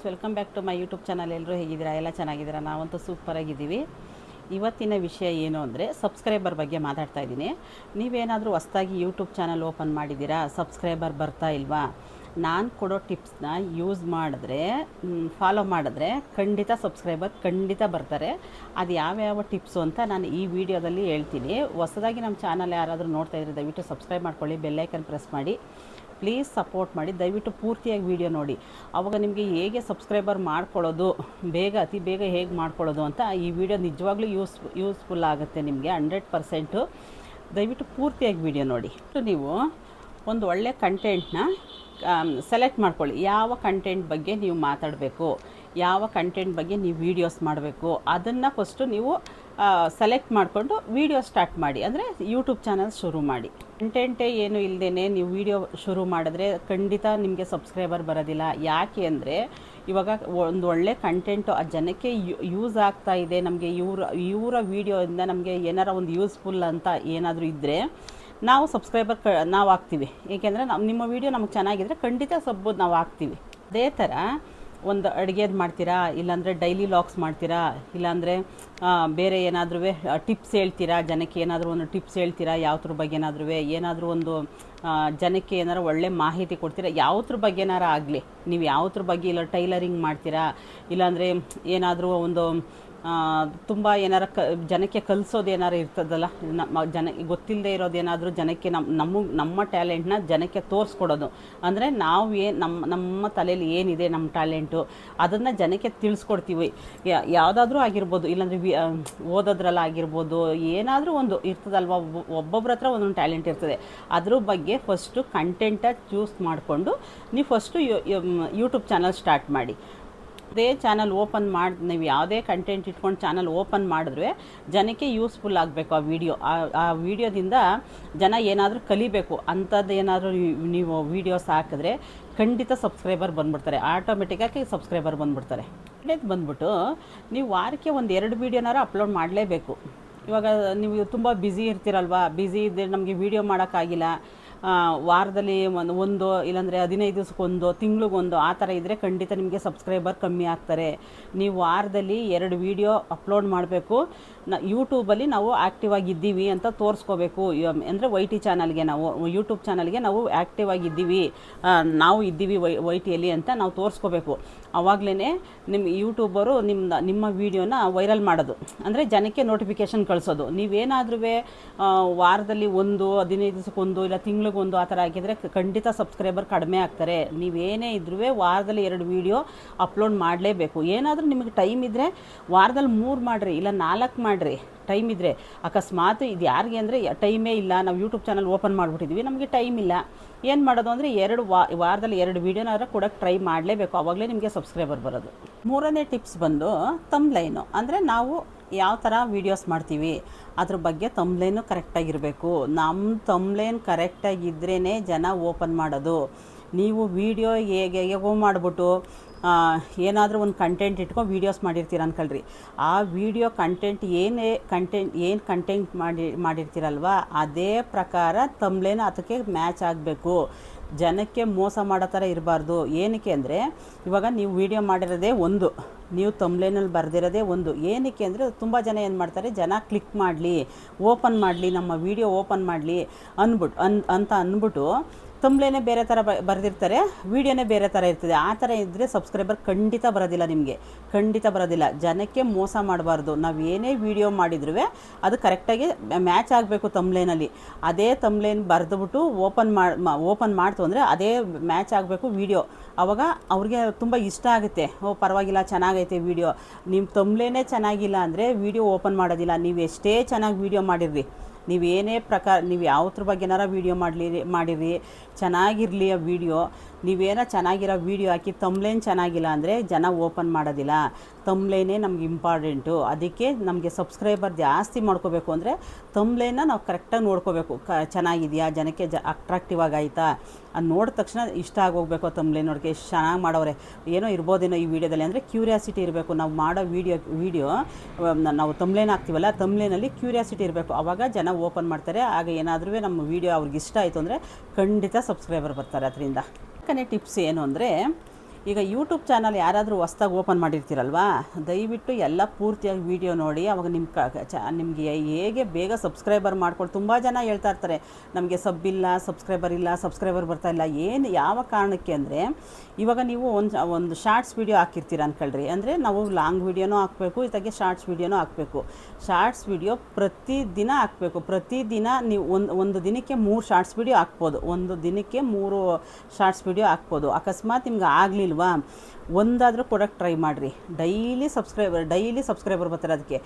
Friends, welcome back to my YouTube channel. ಎಲ್ಲರೂ ಹೇಗಿದ್ದೀರಾ? ಎಲ್ಲ ಚೆನ್ನಾಗಿದ್ದೀರಾ? ನಾವಂತೂ ಸೂಪರಾಗಿದ್ದೀವಿ. ಇವತ್ತಿನ ವಿಷಯ ಏನು ಅಂದರೆ ಸಬ್ಸ್ಕ್ರೈಬರ್ ಬಗ್ಗೆ ಮಾತಾಡ್ತಾ ಇದ್ದೀನಿ. ನೀವೇನಾದರೂ ಹೊಸ್ದಾಗಿ ಯೂಟ್ಯೂಬ್ ಚಾನಲ್ ಓಪನ್ ಮಾಡಿದ್ದೀರಾ, ಸಬ್ಸ್ಕ್ರೈಬರ್ ಬರ್ತಾ ಇಲ್ವಾ? ನಾನು ಕೊಡೋ ಟಿಪ್ಸ್ನ ಯೂಸ್ ಮಾಡಿದ್ರೆ, ಫಾಲೋ ಮಾಡಿದ್ರೆ ಖಂಡಿತ ಸಬ್ಸ್ಕ್ರೈಬರ್ ಖಂಡಿತ ಬರ್ತಾರೆ. ಅದು ಯಾವ್ಯಾವ ಟಿಪ್ಸು ಅಂತ ನಾನು ಈ ವಿಡಿಯೋದಲ್ಲಿ ಹೇಳ್ತೀನಿ. ಹೊಸದಾಗಿ ನಮ್ಮ ಚಾನಲ್ ಯಾರಾದರೂ ನೋಡ್ತಾ ಇದ್ರೆ ದಯವಿಟ್ಟು ಸಬ್ಸ್ಕ್ರೈಬ್ ಮಾಡ್ಕೊಳ್ಳಿ, ಬೆಲ್ಲೈಕನ್ ಪ್ರೆಸ್ ಮಾಡಿ, ಪ್ಲೀಸ್ ಸಪೋರ್ಟ್ ಮಾಡಿ. ದಯವಿಟ್ಟು ಪೂರ್ತಿಯಾಗಿ ವಿಡಿಯೋ ನೋಡಿ, ಆವಾಗ ನಿಮಗೆ ಹೇಗೆ ಸಬ್ಸ್ಕ್ರೈಬರ್ ಮಾಡ್ಕೊಳ್ಳೋದು, ಅತಿ ಬೇಗ ಹೇಗೆ ಮಾಡ್ಕೊಳ್ಳೋದು ಅಂತ ಈ ವಿಡಿಯೋ ನಿಜವಾಗ್ಲೂ ಯೂಸ್ಫುಲ್ ಆಗುತ್ತೆ ನಿಮಗೆ 100%. ದಯವಿಟ್ಟು ಪೂರ್ತಿಯಾಗಿ ವಿಡಿಯೋ ನೋಡಿ. ನೀವು ಒಂದು ಒಳ್ಳೆ ಕಂಟೆಂಟ್ನ ಸೆಲೆಕ್ಟ್ ಮಾಡ್ಕೊಳ್ಳಿ. ಯಾವ ಕಂಟೆಂಟ್ ಬಗ್ಗೆ ನೀವು ಮಾತಾಡಬೇಕು, ಯಾವ ಕಂಟೆಂಟ್ ಬಗ್ಗೆ ನೀವು ವೀಡಿಯೋಸ್ ಮಾಡಬೇಕು, ಅದನ್ನು ಫಸ್ಟು ನೀವು ಸೆಲೆಕ್ಟ್ ಮಾಡಿಕೊಂಡು ವೀಡಿಯೋ ಸ್ಟಾರ್ಟ್ ಮಾಡಿ, ಅಂದರೆ ಯೂಟ್ಯೂಬ್ ಚಾನಲ್ ಶುರು ಮಾಡಿ. ಕಂಟೆಂಟೇ ಏನು ಇಲ್ಲದೇ ನೀವು ವೀಡಿಯೋ ಶುರು ಮಾಡಿದ್ರೆ ಖಂಡಿತ ನಿಮಗೆ ಸಬ್ಸ್ಕ್ರೈಬರ್ ಬರೋದಿಲ್ಲ. ಯಾಕೆ ಅಂದರೆ ಇವಾಗ ಒಂದು ಒಳ್ಳೆ ಕಂಟೆಂಟು ಆ ಜನಕ್ಕೆ ಯೂಸ್ ಆಗ್ತಾ ಇದೆ, ನಮಗೆ ಇವರ ವೀಡಿಯೋಯಿಂದ ನಮಗೆ ಏನಾರ ಒಂದು ಯೂಸ್ಫುಲ್ ಅಂತ ಏನಾದರೂ ಇದ್ದರೆ ನಾವು ಸಬ್ಸ್ಕ್ರೈಬರ್ ನಾವು ಆಗ್ತೀವಿ. ಏಕೆಂದರೆ ನಿಮ್ಮ ವೀಡಿಯೋ ನಮಗೆ ಚೆನ್ನಾಗಿದ್ರೆ ಖಂಡಿತ ನಾವು ಆಗ್ತೀವಿ. ಅದೇ ಥರ ಒಂದು ಅಡುಗೆದು ಮಾಡ್ತೀರಾ, ಇಲ್ಲಾಂದರೆ ಡೈಲಿ ವ್ಲಾಗ್ಸ್ ಮಾಡ್ತೀರಾ, ಇಲ್ಲಾಂದರೆ ಬೇರೆ ಏನಾದರೂ ಟಿಪ್ಸ್ ಹೇಳ್ತೀರಾ, ಜನಕ್ಕೆ ಏನಾದರೂ ಒಂದು ಟಿಪ್ಸ್ ಹೇಳ್ತೀರಾ, ಯಾವ್ದ್ರ ಬಗ್ಗೆ ಏನಾದರೂ ಒಂದು ಜನಕ್ಕೆ ಏನಾರು ಒಳ್ಳೆ ಮಾಹಿತಿ ಕೊಡ್ತೀರಾ, ಯಾವ್ದ್ರ ಬಗ್ಗೆನಾರ ಆಗಲಿ, ನೀವು ಯಾವ್ದ್ರ ಬಗ್ಗೆ ಇಲ್ಲ ಟೈಲರಿಂಗ್ ಮಾಡ್ತೀರಾ, ಇಲ್ಲಾಂದರೆ ಏನಾದರೂ ಒಂದು ತುಂಬ ಏನಾರ ಜನಕ್ಕೆ ಕಲಿಸೋದು ಏನಾರು ಇರ್ತದಲ್ಲ, ಗೊತ್ತಿಲ್ಲದೆ ಇರೋದೇನಾದರೂ ಜನಕ್ಕೆ ನಮ್ಮ ಟ್ಯಾಲೆಂಟ್ನ ಜನಕ್ಕೆ ತೋರಿಸ್ಕೊಡೋದು. ಅಂದರೆ ನಾವು ನಮ್ಮ ತಲೆಯಲ್ಲಿ ಏನಿದೆ ನಮ್ಮ ಟ್ಯಾಲೆಂಟು ಅದನ್ನು ಜನಕ್ಕೆ ತಿಳಿಸ್ಕೊಡ್ತೀವಿ. ಯಾವುದಾದ್ರೂ ಆಗಿರ್ಬೋದು, ಇಲ್ಲಾಂದರೆ ಓದೋದ್ರಲ್ಲ ಆಗಿರ್ಬೋದು, ಏನಾದರೂ ಒಂದು ಇರ್ತದಲ್ವ, ಒಬ್ಬೊಬ್ಬರ ಹತ್ರ ಒಂದೊಂದು ಟ್ಯಾಲೆಂಟ್ ಇರ್ತದೆ. ಅದ್ರ ಬಗ್ಗೆ ಫಸ್ಟು ಕಂಟೆಂಟ ಚೂಸ್ ಮಾಡಿಕೊಂಡು ನೀವು ಫಸ್ಟು ಯೂಟ್ಯೂಬ್ ಚಾನಲ್ ಸ್ಟಾರ್ಟ್ ಮಾಡಿ. ಅದೇ ಚಾನಲ್ ಓಪನ್ ಮಾಡಿ ನೀವು ಯಾವುದೇ ಕಂಟೆಂಟ್ ಇಟ್ಕೊಂಡು ಚಾನಲ್ ಓಪನ್ ಮಾಡಿದ್ರೆ ಜನಕ್ಕೆ ಯೂಸ್ಫುಲ್ ಆಗಬೇಕು ಆ ವಿಡಿಯೋದಿಂದ ಜನ ಏನಾದರೂ ಕಲಿಬೇಕು ಅಂಥದ್ದು ಏನಾದರೂ ನೀವು ವೀಡಿಯೋಸ್ ಹಾಕಿದ್ರೆ ಖಂಡಿತ ಸಬ್ಸ್ಕ್ರೈಬರ್ ಬಂದುಬಿಡ್ತಾರೆ, ಆಟೋಮೆಟಿಕ್ಕಾಗಿ ಸಬ್ಸ್ಕ್ರೈಬರ್ ಬಂದುಬಿಡ್ತಾರೆ. ಬಂದ್ಬಿಟ್ಟು ನೀವು ವಾರಕ್ಕೆ ಒಂದು 2 ವೀಡಿಯೋನಾರ ಅಪ್ಲೋಡ್ ಮಾಡಲೇಬೇಕು. ಇವಾಗ ನೀವು ತುಂಬ ಬ್ಯುಸಿ ಇರ್ತೀರಲ್ವ, ಬ್ಯುಸಿ ಇದ್ದರೆ ನಮಗೆ ವೀಡಿಯೋ ಮಾಡೋಕ್ಕಾಗಿಲ್ಲ, ವಾರದಲ್ಲಿ ಒಂದು ಇಲ್ಲಾಂದರೆ 15 ದಿವಸಕ್ಕೊಂದು, ತಿಂಗಳಿಗೊಂದು ಆ ಥರ ಇದ್ದರೆ ಖಂಡಿತ ನಿಮಗೆ ಸಬ್ಸ್ಕ್ರೈಬರ್ ಕಮ್ಮಿ ಆಗ್ತಾರೆ. ನೀವು ವಾರದಲ್ಲಿ 2 ವೀಡಿಯೋ ಅಪ್ಲೋಡ್ ಮಾಡಬೇಕು. ಯೂಟ್ಯೂಬಲ್ಲಿ ನಾವು ಆ್ಯಕ್ಟಿವ್ ಆಗಿದ್ದೀವಿ ಅಂತ ತೋರಿಸ್ಕೋಬೇಕು. ಅಂದರೆ YT ಚಾನಲ್ಗೆ, ನಾವು ಯೂಟ್ಯೂಬ್ ಚಾನಲ್ಗೆ ನಾವು ಆ್ಯಕ್ಟಿವ್ ಆಗಿದ್ದೀವಿ, ನಾವು ಇದ್ದೀವಿ YTಯಲ್ಲಿ ಅಂತ ನಾವು ತೋರಿಸ್ಕೋಬೇಕು. ಆವಾಗಲೇ ನಿಮ್ಮ ಯೂಟ್ಯೂಬರು ನಿಮ್ಮ ವೀಡಿಯೋನ ವೈರಲ್ ಮಾಡೋದು, ಅಂದರೆ ಜನಕ್ಕೆ ನೋಟಿಫಿಕೇಷನ್ ಕಳಿಸೋದು. ನೀವೇನಾದ್ರೂ ವಾರದಲ್ಲಿ 15 ದಿವಸಕ್ಕೊಂದು ಇಲ್ಲ ತಿಂಗಳಿಗೊಂದು ಆ ಥರ ಹಾಕಿದರೆ ಖಂಡಿತ ಸಬ್ಸ್ಕ್ರೈಬರ್ ಕಡಿಮೆ ಆಗ್ತಾರೆ. ನೀವೇನೇ ಇದ್ರೂ ವಾರದಲ್ಲಿ 2 ವೀಡಿಯೋ ಅಪ್ಲೋಡ್ ಮಾಡಲೇಬೇಕು. ಏನಾದರೂ ನಿಮಗೆ ಟೈಮ್ ಇದ್ದರೆ ವಾರದಲ್ಲಿ 3 ಮಾಡಿರಿ, ಇಲ್ಲ 4 ಮಾಡಿರಿ. ಟೈಮ್ ಇದ್ದರೆ, ಅಕಸ್ಮಾತ್ ಇದು ಯಾರಿಗೆ ಅಂದರೆ ಟೈಮೇ ಇಲ್ಲ, ನಾವು ಯೂಟ್ಯೂಬ್ ಚಾನಲ್ ಓಪನ್ ಮಾಡಿಬಿಟ್ಟಿದ್ವಿ, ನಮಗೆ ಟೈಮ್ ಇಲ್ಲ, ಏನು ಮಾಡೋದು ಅಂದರೆ ವಾರದಲ್ಲಿ 2 ವೀಡಿಯೋನಾದ್ರೂ ಕೊಡೋಕ್ಕೆ ಟ್ರೈ ಮಾಡಲೇಬೇಕು. ಆವಾಗಲೇ ನಿಮಗೆ ಸಬ್ಸ್ಕ್ರೈಬರ್ ಬರೋದು. 3ನೇ ಟಿಪ್ಸ್ ಬಂದು ತಮ್ಲೈನು. ಅಂದರೆ ನಾವು ಯಾವ ಥರ ವೀಡಿಯೋಸ್ ಮಾಡ್ತೀವಿ ಅದ್ರ ಬಗ್ಗೆ ತಮ್ಲೈನು ಕರೆಕ್ಟಾಗಿರಬೇಕು. ನಮ್ಮ ತಮ್ಲೈನ್ ಕರೆಕ್ಟಾಗಿದ್ರೇ ಜನ ಓಪನ್ ಮಾಡೋದು. ನೀವು ವೀಡಿಯೋ ಹೇಗೋ ಮಾಡಿಬಿಟ್ಟು ಏನಾದರೂ ಒಂದು ಕಂಟೆಂಟ್ ಇಟ್ಕೊಂಡು ವೀಡಿಯೋಸ್ ಮಾಡಿರ್ತೀರ ಅಂದ್ಕೊಳ್ರಿ, ಆ ವಿಡಿಯೋ ಏನು ಕಂಟೆಂಟ್ ಮಾಡಿರ್ತೀರಲ್ವ ಅದೇ ಪ್ರಕಾರ ತಮ್ಲೈನ್ ಅದಕ್ಕೆ ಮ್ಯಾಚ್ ಆಗಬೇಕು. ಜನಕ್ಕೆ ಮೋಸ ಮಾಡೋ ಥರ ಇರಬಾರ್ದು. ಏನಕ್ಕೆ ಅಂದರೆ ಇವಾಗ ನೀವು ವೀಡಿಯೋ ಮಾಡಿರೋದೇ ಒಂದು, ನೀವು ತಮ್ಲೈನಲ್ಲಿ ಬರೆದಿರೋದೇ ಒಂದು. ಏನಕ್ಕೆ ಅಂದರೆ ತುಂಬ ಜನ ಏನು ಮಾಡ್ತಾರೆ, ಜನ ಕ್ಲಿಕ್ ಮಾಡಲಿ, ಓಪನ್ ಮಾಡಲಿ, ನಮ್ಮ ವೀಡಿಯೋ ಓಪನ್ ಮಾಡಲಿ ಅಂದ್ಬಿಟ್ಟು ತಮ್ಲೈನೇ ಬೇರೆ ಥರ ಬರೆದಿರ್ತಾರೆ, ವೀಡಿಯೋನೇ ಬೇರೆ ಥರ ಇರ್ತದೆ. ಆ ಥರ ಇದ್ದರೆ ಸಬ್ಸ್ಕ್ರೈಬರ್ ಖಂಡಿತ ಬರೋದಿಲ್ಲ, ನಿಮಗೆ ಖಂಡಿತ ಬರೋದಿಲ್ಲ. ಜನಕ್ಕೆ ಮೋಸ ಮಾಡಬಾರ್ದು. ನಾವು ಏನೇ ವೀಡಿಯೋ ಮಾಡಿದ್ರೂ ಅದು ಕರೆಕ್ಟಾಗಿ ಮ್ಯಾಚ್ ಆಗಬೇಕು ತಮ್ಲೈನಲ್ಲಿ. ಅದೇ ತಮ್ಲೈನ್ ಬರೆದುಬಿಟ್ಟು ಓಪನ್ ಮಾಡ್ತು ಅಂದರೆ ಅದೇ ಮ್ಯಾಚ್ ಆಗಬೇಕು ವೀಡಿಯೋ. ಆವಾಗ ಅವ್ರಿಗೆ ತುಂಬ ಇಷ್ಟ ಆಗುತ್ತೆ, ಪರವಾಗಿಲ್ಲ ಚೆನ್ನಾಗೈತೆ ವೀಡಿಯೋ. ನಿಮ್ಮ ತಮ್ಲೈನೇ ಚೆನ್ನಾಗಿಲ್ಲ ಅಂದರೆ ವೀಡಿಯೋ ಓಪನ್ ಮಾಡೋದಿಲ್ಲ. ನೀವು ಎಷ್ಟೇ ಚೆನ್ನಾಗಿ ವೀಡಿಯೋ ಮಾಡಿರ್ರಿ, ನೀವೇನೇ ನೀವು ಯಾವ್ದ್ರ ಬಗ್ಗೆನಾರ ವೀಡಿಯೋ ಮಾಡಿರಿ, ಚೆನ್ನಾಗಿರಲಿ ಆ ವೀಡಿಯೋ. ನೀವೇನೋ ಚೆನ್ನಾಗಿರೋ ವೀಡಿಯೋ ಹಾಕಿ ತಮ್ಲೈನ್ ಚೆನ್ನಾಗಿಲ್ಲ ಅಂದರೆ ಜನ ಓಪನ್ ಮಾಡೋದಿಲ್ಲ. ತಮ್ಲೈನೇ ನಮ್ಗೆ ಇಂಪಾರ್ಟೆಂಟು. ಅದಕ್ಕೆ ನಮಗೆ ಸಬ್ಸ್ಕ್ರೈಬರ್ ಜಾಸ್ತಿ ಮಾಡ್ಕೋಬೇಕು ಅಂದರೆ ತಮ್ಲೈನ್ನ ನಾವು ಕರೆಕ್ಟಾಗಿ ನೋಡ್ಕೋಬೇಕು. ಚೆನ್ನಾಗಿದೆಯಾ, ಜನಕ್ಕೆ ಅಟ್ರಾಕ್ಟಿವ್ ಆಗಾಯ್ತಾ, ಅದು ನೋಡಿದ ತಕ್ಷಣ ಇಷ್ಟ ಆಗೋಗ್ಬೇಕು. ತಮ್ಲೈನ್ ನೋಡೋಕ್ಕೆ ಎಷ್ಟು ಚೆನ್ನಾಗಿ ಮಾಡೋರೆ, ಏನೋ ಇರ್ಬೋದೇನೋ ಈ ವಿಡಿಯೋದಲ್ಲಿ ಅಂದರೆ ಕ್ಯೂರಿಯಾಸಿಟಿ ಇರಬೇಕು. ನಾವು ಮಾಡೋ ವೀಡಿಯೋ ನಾವು ತಮ್ಲೈನ್ ಹಾಕ್ತೀವಲ್ಲ, ತಮ್ಲೈನಲ್ಲಿ ಕ್ಯೂರಿಯಾಸಿಟಿ ಇರಬೇಕು. ಆವಾಗ ಜನ ಓಪನ್ ಮಾಡ್ತಾರೆ. ಆಗ ಏನಾದರೂ ನಮ್ಮ ವೀಡಿಯೋ ಅವ್ರಿಗೆ ಇಷ್ಟ ಆಯಿತು ಅಂದರೆ ಖಂಡಿತ ಸಬ್ಸ್ಕ್ರೈಬರ್ ಬರ್ತಾರೆ ಅದರಿಂದ. ಟಿಪ್ಸ್ ಏನು ಅಂದರೆ ಈಗ ಯೂಟ್ಯೂಬ್ ಚಾನಲ್ ಯಾರಾದರೂ ಹೊಸ್ದಾಗಿ ಓಪನ್ ಮಾಡಿರ್ತೀರಲ್ವಾ, ದಯವಿಟ್ಟು ಎಲ್ಲ ಪೂರ್ತಿಯಾಗಿ ವೀಡಿಯೋ ನೋಡಿ. ಅವಾಗ ನಿಮಗೆ ಹೇಗೆ ಬೇಗ ಸಬ್ಸ್ಕ್ರೈಬರ್ ಮಾಡ್ಕೊಂಡು, ತುಂಬ ಜನ ಹೇಳ್ತಾ ಇರ್ತಾರೆ ನಮಗೆ ಸಬ್ಸ್ಕ್ರೈಬರ್ ಇಲ್ಲ, ಸಬ್ಸ್ಕ್ರೈಬರ್ ಬರ್ತಾ ಇಲ್ಲ. ಯಾವ ಕಾರಣಕ್ಕೆ ಅಂದರೆ, ಇವಾಗ ನೀವು ಒಂದು ಶಾರ್ಟ್ಸ್ ವೀಡಿಯೋ ಹಾಕಿರ್ತೀರ ಅಂದ್ಕೊಳ್ರಿ. ಅಂದರೆ ನಾವು ಲಾಂಗ್ ವೀಡಿಯೋನೂ ಹಾಕಬೇಕು, ಇದಾಗೆ ಶಾರ್ಟ್ಸ್ ವೀಡಿಯೋನೂ ಹಾಕಬೇಕು. ಶಾರ್ಟ್ಸ್ ವೀಡಿಯೋ ಪ್ರತಿದಿನ ಹಾಕಬೇಕು. ಪ್ರತಿದಿನ ನೀವು ಒಂದು ದಿನಕ್ಕೆ 3 ಶಾರ್ಟ್ಸ್ ವೀಡಿಯೋ ಹಾಕ್ಬೋದು. ಒಂದು ದಿನಕ್ಕೆ 3 ಶಾರ್ಟ್ಸ್ ವೀಡಿಯೋ ಹಾಕ್ಬೋದು. ಅಕಸ್ಮಾತ್ ನಿಮ್ಗೆ ಆಗಲಿಲ್ವಾ, ಒಂದಾದರೂ ಕೊಡೋಕ್ಕೆ ಟ್ರೈ ಮಾಡಿರಿ. ಡೈಲಿ ಸಬ್ಸ್ಕ್ರೈಬರ್ ಬರ್ತಾರೆ. ಅದಕ್ಕೆ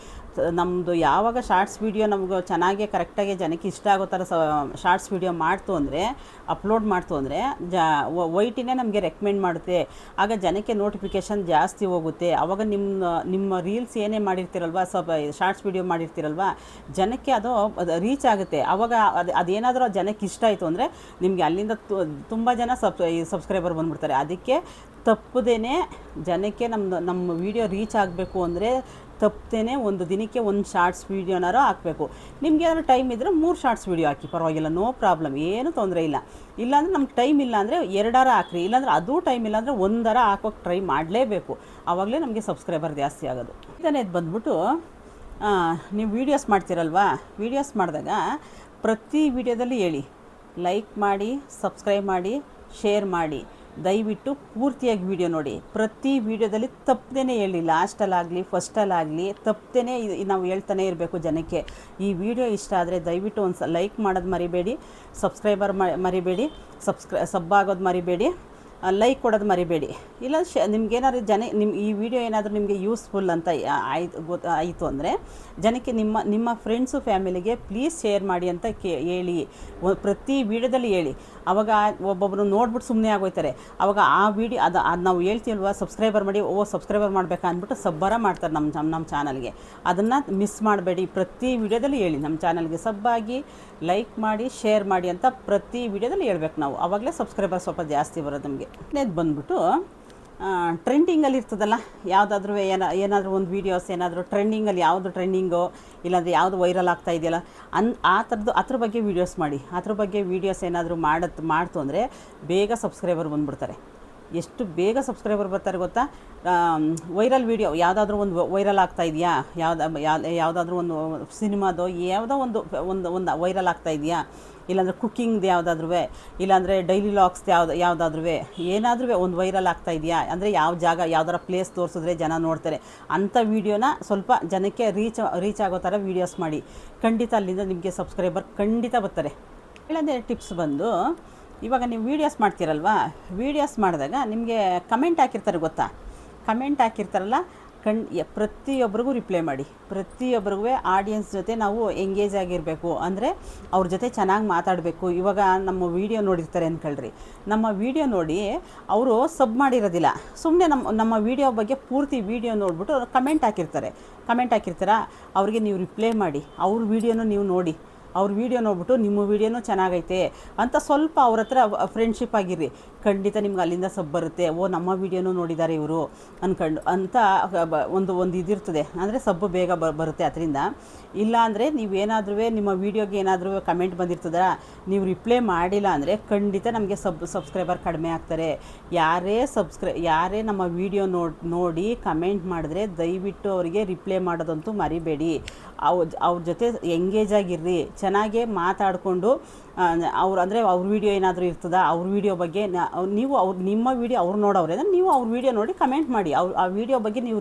ನಮ್ಮದು ಯಾವಾಗ ಶಾರ್ಟ್ಸ್ ವೀಡಿಯೋ ನಮ್ಗೆ ಚೆನ್ನಾಗಿ ಕರೆಕ್ಟಾಗಿ ಜನಕ್ಕೆ ಇಷ್ಟ ಆಗೋ ಥರ ಶಾರ್ಟ್ಸ್ ವೀಡಿಯೋ ಅಪ್ಲೋಡ್ ಮಾಡ್ತು ಅಂದರೆ ವೈಟಿನೇ ನಮಗೆ ರೆಕಮೆಂಡ್ ಮಾಡುತ್ತೆ. ಆಗ ಜನಕ್ಕೆ ನೋಟಿಫಿಕೇಷನ್ ಜಾಸ್ತಿ ಹೋಗುತ್ತೆ. ಆವಾಗ ನಿಮ್ಮ ರೀಲ್ಸ್ ಏನೇ ಮಾಡಿರ್ತೀರಲ್ವ, ಶಾರ್ಟ್ಸ್ ವೀಡಿಯೋ ಮಾಡಿರ್ತೀರಲ್ವ, ಜನಕ್ಕೆ ಅದು ರೀಚ್ ಆಗುತ್ತೆ. ಆವಾಗ ಅದೇನಾದರೂ ಜನಕ್ಕೆ ಇಷ್ಟ ಆಯಿತು ಅಂದರೆ ನಿಮಗೆ ಅಲ್ಲಿಂದ ತುಂಬ ಜನ ಸಬ್ಸ್ಕ್ರೈಬರ್ ಬಂದುಬಿಡ್ತಾರೆ. ಅದಕ್ಕೆ ತಪ್ಪದೇನೆ ಜನಕ್ಕೆ ನಮ್ಮ ವೀಡಿಯೋ ರೀಚ್ ಆಗಬೇಕು ಅಂದರೆ ತಪ್ಪದೇನೆ ಒಂದು ದಿನಕ್ಕೆ 1 ಶಾರ್ಟ್ಸ್ ವೀಡಿಯೋನಾರು ಹಾಕಬೇಕು. ನಿಮ್ಗೆ ಏನಾದ್ರು ಟೈಮ್ ಇದ್ದರೆ 3 ಶಾರ್ಟ್ಸ್ ವೀಡಿಯೋ ಹಾಕಿ, ಪರವಾಗಿಲ್ಲ, ನೋ ಪ್ರಾಬ್ಲಮ್, ಏನು ತೊಂದರೆ ಇಲ್ಲ. ಇಲ್ಲಾಂದರೆ ನಮ್ಗೆ ಟೈಮ್ ಇಲ್ಲ ಅಂದರೆ 2 ಹಾಕ್ರಿ. ಇಲ್ಲಾಂದರೆ ಅದೂ ಟೈಮ್ ಇಲ್ಲ ಅಂದರೆ 1 ಹಾಕೋಕ್ಕೆ ಟ್ರೈ ಮಾಡಲೇಬೇಕು. ಆವಾಗಲೇ ನಮಗೆ ಸಬ್ಸ್ಕ್ರೈಬರ್ ಜಾಸ್ತಿ ಆಗೋದು. ಇದನ್ನೇ ಬಂದ್ಬಿಟ್ಟು ನೀವು ವೀಡಿಯೋಸ್ ಮಾಡ್ತೀರಲ್ವಾ, ವೀಡಿಯೋಸ್ ಮಾಡಿದಾಗ ಪ್ರತಿ ವೀಡಿಯೋದಲ್ಲಿ ಹೇಳಿ, ಲೈಕ್ ಮಾಡಿ, ಸಬ್ಸ್ಕ್ರೈಬ್ ಮಾಡಿ, ಶೇರ್ ಮಾಡಿ. ದಯವಿಟ್ಟು ಪೂರ್ತಿಯಾಗಿ ವೀಡಿಯೋ ನೋಡಿ. ಪ್ರತಿ ವೀಡಿಯೋದಲ್ಲಿ ತಪ್ಪದೇ ಹೇಳಿ, ಲಾಸ್ಟಲ್ಲಾಗಲಿ ಫಸ್ಟಲ್ಲಾಗಲಿ ತಪ್ಪದೇ ನಾವು ಹೇಳ್ತಾನೆ ಇರಬೇಕು ಜನಕ್ಕೆ. ಈ ವಿಡಿಯೋ ಇಷ್ಟ ಆದರೆ ದಯವಿಟ್ಟು ಒಂದು ಲೈಕ್ ಮಾಡೋದು ಮರಿಬೇಡಿ, ಸಬ್ಸ್ಕ್ರೈಬರ್ ಮರಿಬೇಡಿ, ಸಬ್ ಆಗೋದು ಮರಿಬೇಡಿ, ಲೈಕ್ ಕೊಡೋದು ಮರಿಬೇಡಿ. ಇಲ್ಲ ನಿಮ್ಗೇನಾದ್ರು ಈ ವಿಡಿಯೋ ಏನಾದರೂ ನಿಮಗೆ ಯೂಸ್ಫುಲ್ ಅಂತ ಆಯಿತು ಅಂದರೆ ಜನಕ್ಕೆ ನಿಮ್ಮ ಫ್ರೆಂಡ್ಸು ಫ್ಯಾಮಿಲಿಗೆ ಪ್ಲೀಸ್ ಶೇರ್ ಮಾಡಿ ಅಂತ ಹೇಳಿ. ಪ್ರತಿ ವೀಡಿಯೋದಲ್ಲಿ ಹೇಳಿ. ಆವಾಗ ಒಬ್ಬೊಬ್ಬರು ನೋಡ್ಬಿಟ್ಟು ಸುಮ್ಮನೆ ಆಗೋಯ್ತಾರೆ. ಆವಾಗ ಆ ವಿಡಿಯೋ ಅದು ನಾವು ಹೇಳ್ತೀವಲ್ವ, ಸಬ್ಸ್ಕ್ರೈಬರ್ ಮಾಡಿ, ಸಬ್ಸ್ಕ್ರೈಬರ್ ಮಾಡಬೇಕಾ ಅಂದ್ಬಿಟ್ಟು ಸಬ್ಬರ ಮಾಡ್ತಾರೆ ನಮ್ಮ ಚಾನಲ್ಗೆ. ಅದನ್ನು ಮಿಸ್ ಮಾಡಬೇಡಿ. ಪ್ರತಿ ವೀಡಿಯೋದಲ್ಲಿ ಹೇಳಿ, ನಮ್ಮ ಚಾನಲ್ಗೆ ಸಬ್ಬಾಗಿ, ಲೈಕ್ ಮಾಡಿ, ಶೇರ್ ಮಾಡಿ ಅಂತ ಪ್ರತಿ ವೀಡಿಯೋದಲ್ಲಿ ಹೇಳ್ಬೇಕು ನಾವು. ಆವಾಗಲೇ ಸಬ್ಸ್ಕ್ರೈಬರ್ ಸ್ವಲ್ಪ ಜಾಸ್ತಿ ಬರೋದು ನಮಗೆ. ಇದು ಬಂದ್ಬಿಟ್ಟು ಟ್ರೆಂಡಿಂಗಲ್ಲಿ ಇರ್ತದಲ್ಲ, ಯಾವುದಾದ್ರೂ ಏನಾದರೂ ಒಂದು ವೀಡಿಯೋಸ್ ಏನಾದರೂ ಟ್ರೆಂಡಿಂಗಲ್ಲಿ, ಯಾವುದು ಟ್ರೆಂಡಿಂಗೋ ಇಲ್ಲಾಂದರೆ ಯಾವುದು ವೈರಲ್ ಆಗ್ತಾ ಇದೆಯಲ್ಲ ಅದ್ರ ಬಗ್ಗೆ ವೀಡಿಯೋಸ್ ಮಾಡಿ. ಅದ್ರ ಬಗ್ಗೆ ವೀಡಿಯೋಸ್ ಏನಾದರೂ ಮಾಡ್ತು ಅಂದರೆ ಬೇಗ ಸಬ್ಸ್ಕ್ರೈಬರ್ ಬಂದುಬಿಡ್ತಾರೆ. ಎಷ್ಟು ಬೇಗ ಸಬ್ಸ್ಕ್ರೈಬರ್ ಬರ್ತಾರೆ ಗೊತ್ತಾ? ವೈರಲ್ ವೀಡಿಯೋ ಯಾವುದಾದ್ರೂ ಒಂದು ವೈರಲ್ ಆಗ್ತಾ ಇದೆಯಾ, ಯಾವುದಾದ್ರೂ ಒಂದು ಸಿನಿಮಾದೋ ಯಾವುದೋ ಒಂದು ವೈರಲ್ ಆಗ್ತಾ ಇದೆಯಾ, ಇಲ್ಲಾಂದರೆ ಕುಕ್ಕಿಂಗ್ದು ಯಾವುದಾದ್ರೂ, ಇಲ್ಲಾಂದರೆ ಡೈಲಿ ಲಾಗ್ಸ್ ಯಾವುದಾದ್ರೂ ಏನಾದರೂ ಒಂದು ವೈರಲ್ ಆಗ್ತಾ ಇದೆಯಾ ಅಂದರೆ ಯಾವ್ದಾರ ಪ್ಲೇಸ್ ತೋರಿಸಿದ್ರೆ ಜನ ನೋಡ್ತಾರೆ. ಅಂಥ ವೀಡಿಯೋನ ಸ್ವಲ್ಪ ಜನಕ್ಕೆ ರೀಚ್ ಆಗೋ ಥರ ವೀಡಿಯೋಸ್ ಮಾಡಿ. ಖಂಡಿತ ಅಲ್ಲಿಂದ ನಿಮಗೆ ಸಬ್ಸ್ಕ್ರೈಬರ್ ಖಂಡಿತ ಬರ್ತಾರೆ. ಇಲ್ಲಂದರೆ ಟಿಪ್ಸ್ ಬಂದು, ಇವಾಗ ನೀವು ವೀಡಿಯೋಸ್ ಮಾಡ್ತೀರಲ್ವಾ, ವೀಡಿಯೋಸ್ ಮಾಡಿದಾಗ ನಿಮಗೆ ಕಮೆಂಟ್ ಹಾಕಿರ್ತಾರೆ ಗೊತ್ತಾ? ಕಮೆಂಟ್ ಹಾಕಿರ್ತಾರಲ್ಲ, ಪ್ರತಿಯೊಬ್ಬರಿಗೂ ರಿಪ್ಲೈ ಮಾಡಿ. ಪ್ರತಿಯೊಬ್ಬರಿಗೂ ಆಡಿಯನ್ಸ್ ಜೊತೆ ನಾವು ಎಂಗೇಜ್ ಆಗಿರಬೇಕು. ಅಂದರೆ ಅವ್ರ ಜೊತೆ ಚೆನ್ನಾಗಿ ಮಾತಾಡಬೇಕು. ಇವಾಗ ನಮ್ಮ ವೀಡಿಯೋ ನೋಡಿರ್ತಾರೆ ಅಂದ್ಕೊಳ್ರಿ, ನಮ್ಮ ವೀಡಿಯೋ ನೋಡಿ ಅವರು ಸಬ್ ಮಾಡಿರೋದಿಲ್ಲ, ಸುಮ್ಮನೆ ನಮ್ಮ ವೀಡಿಯೋ ಬಗ್ಗೆ ಪೂರ್ತಿ ವೀಡಿಯೋ ನೋಡಿಬಿಟ್ಟು ಕಮೆಂಟ್ ಹಾಕಿರ್ತಾರಾ, ಅವ್ರಿಗೆ ನೀವು ರಿಪ್ಲೈ ಮಾಡಿ. ಅವ್ರ ವೀಡಿಯೋನೂ ನೀವು ನೋಡಿ, ಅವ್ರ ವೀಡಿಯೋ ನೋಡ್ಬಿಟ್ಟು ನಿಮ್ಮ ವೀಡಿಯೋನೂ ಚೆನ್ನಾಗೈತೆ ಅಂತ ಸ್ವಲ್ಪ ಅವ್ರ ಹತ್ರ ಫ್ರೆಂಡ್ಶಿಪ್ ಆಗಿರ್ರಿ. ಖಂಡಿತ ನಿಮ್ಗೆ ಅಲ್ಲಿಂದ ಸಬ್ ಬರುತ್ತೆ. ನಮ್ಮ ವೀಡಿಯೋನೂ ನೋಡಿದ್ದಾರೆ ಇವರು ಅಂತ ಒಂದು ಇದಿರ್ತದೆ. ಅಂದರೆ ಸಬ್ಬು ಬೇಗ ಬರುತ್ತೆ ಅದರಿಂದ. ಇಲ್ಲಾಂದರೆ ನೀವೇನಾದ್ರೂ ನಿಮ್ಮ ವೀಡಿಯೋಗೆ ಏನಾದರೂ ಕಮೆಂಟ್ ಬಂದಿರ್ತದ, ನೀವು ರಿಪ್ಲೈ ಮಾಡಿಲ್ಲ ಅಂದರೆ ಖಂಡಿತ ನಮಗೆ ಸಬ್ಸ್ಕ್ರೈಬರ್ ಕಡಿಮೆ ಆಗ್ತಾರೆ. ಯಾರೇ ನಮ್ಮ ವೀಡಿಯೋ ನೋಡಿ ಕಮೆಂಟ್ ಮಾಡಿದ್ರೆ ದಯವಿಟ್ಟು ಅವರಿಗೆ ರಿಪ್ಲೈ ಮಾಡೋದಂತೂ ಮರಿಬೇಡಿ. ಅವ್ರ ಜೊತೆ ಎಂಗೇಜ್ ಆಗಿರ್ರಿ, ಚೆನ್ನಾಗೇ ಮಾತಾಡಿಕೊಂಡು ಅವ್ರ ವೀಡಿಯೋ ಏನಾದರೂ ಇರ್ತದ, ಅವ್ರ ವೀಡಿಯೋ ಬಗ್ಗೆ ನೀವು ನಿಮ್ಮ ವೀಡಿಯೋ ಅವ್ರು ನೋಡೋರೆ ಅಂದರೆ ನೀವು ಅವ್ರ ವೀಡಿಯೋ ನೋಡಿ ಕಮೆಂಟ್ ಮಾಡಿ. ಆ ವೀಡಿಯೋ ಬಗ್ಗೆ ನೀವು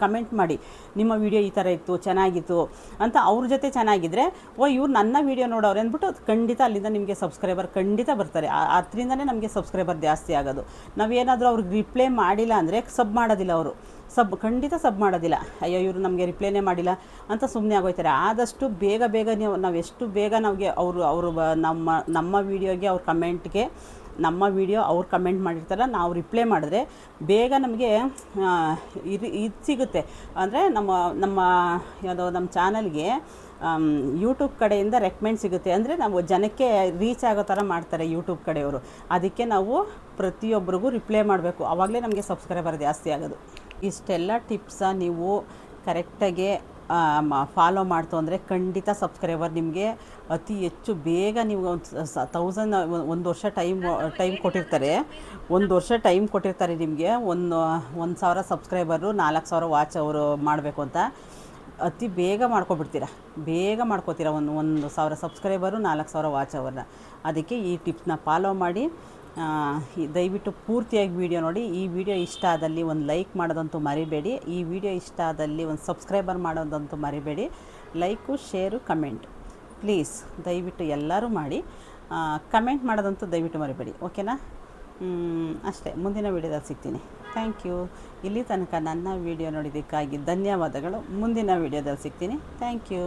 ಕಮೆಂಟ್ ಮಾಡಿ, ನಿಮ್ಮ ವೀಡಿಯೋ ಈ ಥರ ಇತ್ತು, ಚೆನ್ನಾಗಿತ್ತು ಅಂತ. ಅವ್ರ ಜೊತೆ ಚೆನ್ನಾಗಿದ್ದರೆ ಇವ್ರು ನನ್ನ ವೀಡಿಯೋ ನೋಡೋರೆ ಅಂದ್ಬಿಟ್ಟು ಖಂಡಿತ ಅಲ್ಲಿಂದ ನಿಮಗೆ ಸಬ್ಸ್ಕ್ರೈಬರ್ ಖಂಡಿತ ಬರ್ತಾರೆ. ಅದರಿಂದನೇ ನಮಗೆ ಸಬ್ಸ್ಕ್ರೈಬರ್ ಜಾಸ್ತಿ ಆಗೋದು. ನಾವೇನಾದರೂ ಅವ್ರಿಗೆ ರಿಪ್ಲೈ ಮಾಡಿಲ್ಲ ಅಂದರೆ ಸಬ್ ಮಾಡೋದಿಲ್ಲ ಅವರು, ಖಂಡಿತ ಸಬ್ ಮಾಡೋದಿಲ್ಲ. ಅಯ್ಯೋ ಇವರು ನಮಗೆ ರಿಪ್ಲೈನೇ ಮಾಡಿಲ್ಲ ಅಂತ ಸುಮ್ಮನೆ ಆಗೋಯ್ತಾರೆ. ಆದಷ್ಟು ಬೇಗ ನಾವು ಎಷ್ಟು ಬೇಗ ನಮಗೆ ಅವರು ನಮ್ಮ ವೀಡಿಯೋಗೆ ಅವ್ರ ಕಮೆಂಟ್ಗೆ, ನಮ್ಮ ವೀಡಿಯೋ ಅವ್ರು ಕಮೆಂಟ್ ಮಾಡಿರ್ತಾರಲ್ಲ, ನಾವು ರಿಪ್ಲೈ ಮಾಡಿದ್ರೆ ಬೇಗ ನಮಗೆ ಇದು ಸಿಗುತ್ತೆ. ಅಂದರೆ ನಮ್ಮ ಚಾನಲ್ಗೆ ಯೂಟ್ಯೂಬ್ ಕಡೆಯಿಂದ ರೆಕಮೆಂಡ್ ಸಿಗುತ್ತೆ. ಅಂದರೆ ನಾವು ಜನಕ್ಕೆ ರೀಚ್ ಆಗೋ ಥರ ಮಾಡ್ತಾರೆ ಯೂಟ್ಯೂಬ್ ಕಡೆಯವರು. ಅದಕ್ಕೆ ನಾವು ಪ್ರತಿಯೊಬ್ಬರಿಗೂ ರಿಪ್ಲೈ ಮಾಡಬೇಕು. ಆವಾಗಲೇ ನಮಗೆ ಸಬ್ಸ್ಕ್ರೈಬರ್ ಜಾಸ್ತಿ ಆಗೋದು. ಇಷ್ಟೆಲ್ಲ ಟಿಪ್ಸ ನೀವು ಕರೆಕ್ಟಾಗಿ ಫಾಲೋ ಮಾಡ್ತು ಅಂದರೆ ಖಂಡಿತ ಸಬ್ಸ್ಕ್ರೈಬರ್ ನಿಮಗೆ ಅತಿ ಹೆಚ್ಚು ಬೇಗ ನೀವು 1000 ಒಂದು ವರ್ಷ ಟೈಮ್ ಕೊಟ್ಟಿರ್ತಾರೆ. ಒಂದು ವರ್ಷ ಟೈಮ್ ಕೊಟ್ಟಿರ್ತಾರೆ ನಿಮಗೆ. 1000 ಸಬ್ಸ್ಕ್ರೈಬರು 4000 ವಾಚ್ ಅವರು ಮಾಡಬೇಕು ಅಂತ. ಅತಿ ಬೇಗ ಬೇಗ ಮಾಡ್ಕೋತೀರ. 1000 ಸಬ್ಸ್ಕ್ರೈಬರು 4000 ವಾಚ್ ಅವರ್ನ. ಅದಕ್ಕೆ ಈ ಟಿಪ್ನ ಫಾಲೋ ಮಾಡಿ. ದಯವಿಟ್ಟು ಪೂರ್ತಿಯಾಗಿ ವಿಡಿಯೋ ನೋಡಿ. ಈ ವಿಡಿಯೋ ಇಷ್ಟ ಆದಲ್ಲಿ ಒಂದು ಲೈಕ್ ಮಾಡೋದಂತೂ ಮರಿಬೇಡಿ. ಈ ವಿಡಿಯೋ ಇಷ್ಟ ಆದಲ್ಲಿ ಒಂದು ಸಬ್ಸ್ಕ್ರೈಬರ್ ಮಾಡೋದಂತೂ ಮರಿಬೇಡಿ. ಲೈಕು, ಶೇರು, ಕಮೆಂಟ್ ಪ್ಲೀಸ್ ದಯವಿಟ್ಟು ಎಲ್ಲರೂ ಮಾಡಿ. ಕಮೆಂಟ್ ಮಾಡೋದಂತೂ ದಯವಿಟ್ಟು ಮರಿಬೇಡಿ. ಓಕೆನಾ? ಅಷ್ಟೇ. ಮುಂದಿನ ವಿಡಿಯೋದಲ್ಲಿ ಸಿಗ್ತೀನಿ. Thank you. ಇಲ್ಲಿ ತನಕ ನನ್ನ ವಿಡಿಯೋ ನೋಡಿದ್ದಕ್ಕಾಗಿ ಧನ್ಯವಾದಗಳು. ಮುಂದಿನ ವಿಡಿಯೋದಲ್ಲಿ ಸಿಗ್ತೀನಿ. Thank you.